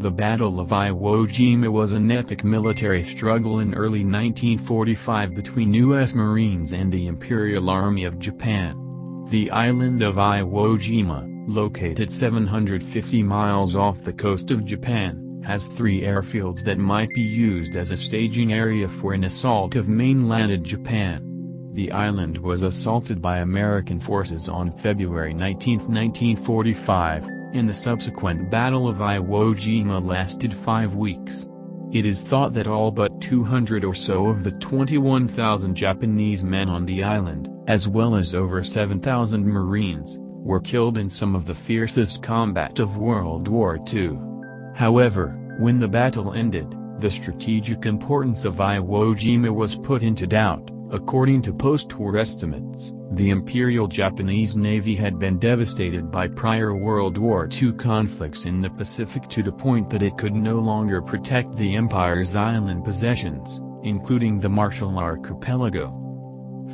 The Battle of Iwo Jima was an epic military struggle in early 1945 between U.S. Marines and the Imperial Army of Japan. The island of Iwo Jima, located 750 miles off the coast of Japan, has 3 airfields that might be used as a staging area for an assault of mainland Japan. The island was assaulted by American forces on February 19, 1945, and the subsequent Battle of Iwo Jima lasted 5 weeks. It is thought that all but 200 or so of the 21,000 Japanese men on the island, as well as over 7,000 Marines, were killed in some of the fiercest combat of World War II. However, when the battle ended, the strategic importance of Iwo Jima was put into doubt. According to post-war estimates, the Imperial Japanese Navy had been devastated by prior World War II conflicts in the Pacific to the point that it could no longer protect the Empire's island possessions, including the Marshall Archipelago.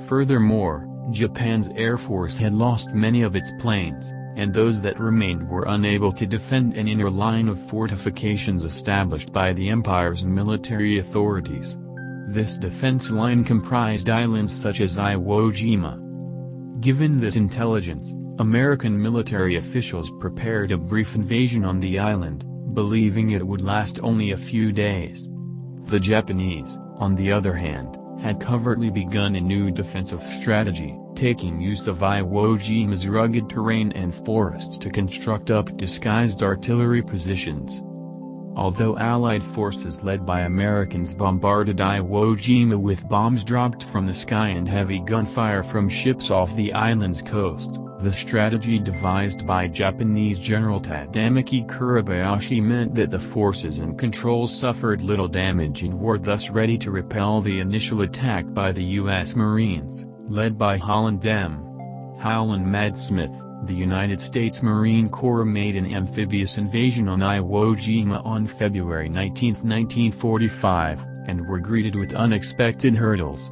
Furthermore, Japan's Air Force had lost many of its planes, and those that remained were unable to defend an inner line of fortifications established by the Empire's military authorities. This defense line comprised islands such as Iwo Jima. Given this intelligence, American military officials prepared a brief invasion on the island, believing it would last only a few days. The Japanese, on the other hand, had covertly begun a new defensive strategy, taking use of Iwo Jima's rugged terrain and forests to construct up disguised artillery positions. Although Allied forces led by Americans bombarded Iwo Jima with bombs dropped from the sky and heavy gunfire from ships off the island's coast, the strategy devised by Japanese General Tadamaki Kuribayashi meant that the forces in control suffered little damage and were thus ready to repel the initial attack by the U.S. Marines, led by Holland M. Howland Madsmith. The United States Marine Corps made an amphibious invasion on Iwo Jima on February 19, 1945, and were greeted with unexpected hurdles.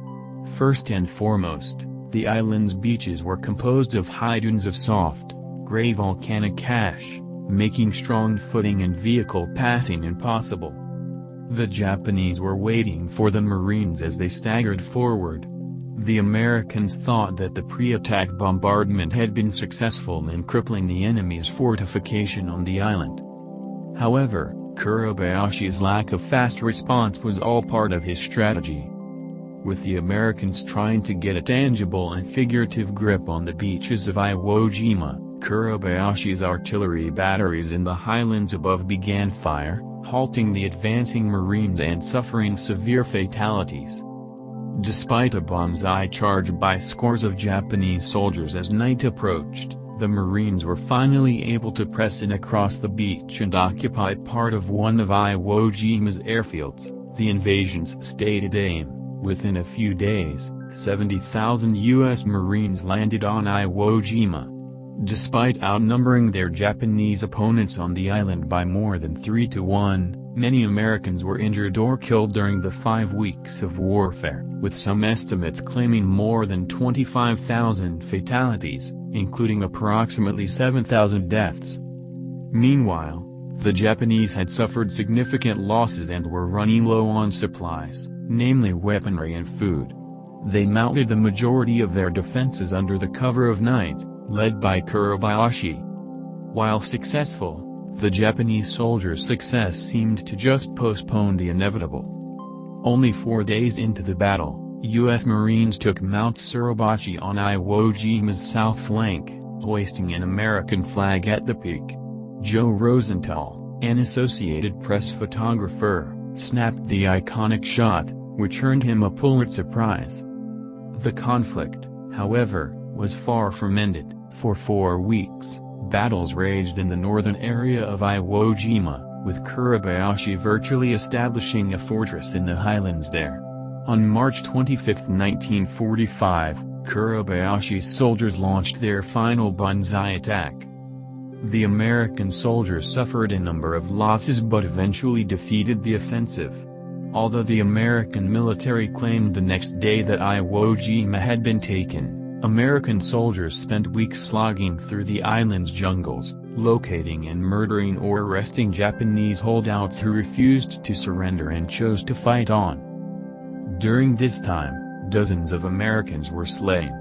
First and foremost, the island's beaches were composed of high dunes of soft, gray volcanic ash, making strong footing and vehicle passing impossible. The Japanese were waiting for the Marines as they staggered forward. The Americans thought that the pre-attack bombardment had been successful in crippling the enemy's fortification on the island. However, Kuribayashi's lack of fast response was all part of his strategy. With the Americans trying to get a tangible and figurative grip on the beaches of Iwo Jima, Kuribayashi's artillery batteries in the highlands above began fire, halting the advancing Marines and suffering severe fatalities. Despite a banzai charge by scores of Japanese soldiers as night approached, the Marines were finally able to press in across the beach and occupy part of one of Iwo Jima's airfields, the invasion's stated aim. Within a few days, 70,000 U.S. Marines landed on Iwo Jima. Despite outnumbering their Japanese opponents on the island by more than 3-to-1, many Americans were injured or killed during the 5 weeks of warfare, with some estimates claiming more than 25,000 fatalities, including approximately 7,000 deaths. Meanwhile, the Japanese had suffered significant losses and were running low on supplies, namely weaponry and food. They mounted the majority of their defenses under the cover of night, led by Kuribayashi. While successful, the Japanese soldiers' success seemed to just postpone the inevitable. Only 4 days into the battle, U.S. Marines took Mount Suribachi on Iwo Jima's south flank, hoisting an American flag at the peak. Joe Rosenthal, an Associated Press photographer, snapped the iconic shot, which earned him a Pulitzer Prize. The conflict, however, was far from ended. For 4 weeks, battles raged in the northern area of Iwo Jima, with Kuribayashi virtually establishing a fortress in the highlands there. On March 25, 1945, Kuribayashi's soldiers launched their final banzai attack. The American soldiers suffered a number of losses but eventually defeated the offensive. Although the American military claimed the next day that Iwo Jima had been taken, American soldiers spent weeks slogging through the island's jungles, locating and murdering or arresting Japanese holdouts who refused to surrender and chose to fight on. During this time, dozens of Americans were slain.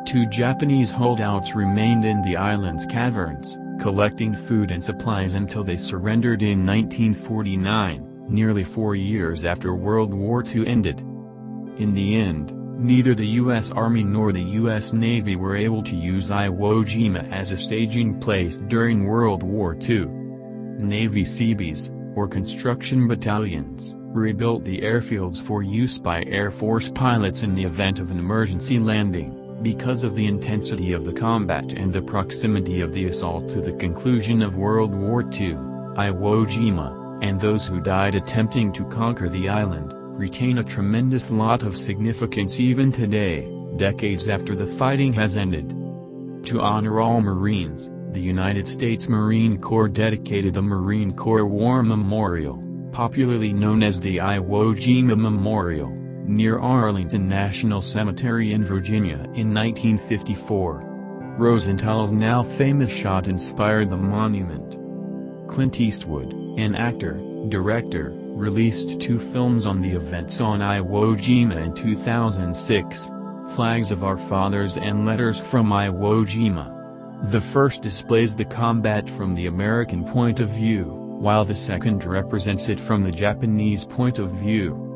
2 Japanese holdouts remained in the island's caverns, collecting food and supplies until they surrendered in 1949, nearly 4 years after World War II ended. In the end, neither the U.S. Army nor the U.S. Navy were able to use Iwo Jima as a staging place during World War II. Navy Seabees, or construction battalions, rebuilt the airfields for use by Air Force pilots in the event of an emergency landing. Because of the intensity of the combat and the proximity of the assault to the conclusion of World War II, Iwo Jima, and those who died attempting to conquer the island, retain a tremendous lot of significance even today, decades after the fighting has ended. To honor all Marines, the United States Marine Corps dedicated the Marine Corps War Memorial, popularly known as the Iwo Jima Memorial, near Arlington National Cemetery in Virginia in 1954. Rosenthal's now famous shot inspired the monument. Clint Eastwood, an actor, director, released 2 films on the events on Iwo Jima in 2006, Flags of Our Fathers and Letters from Iwo Jima. The first displays the combat from the American point of view, while the second represents it from the Japanese point of view.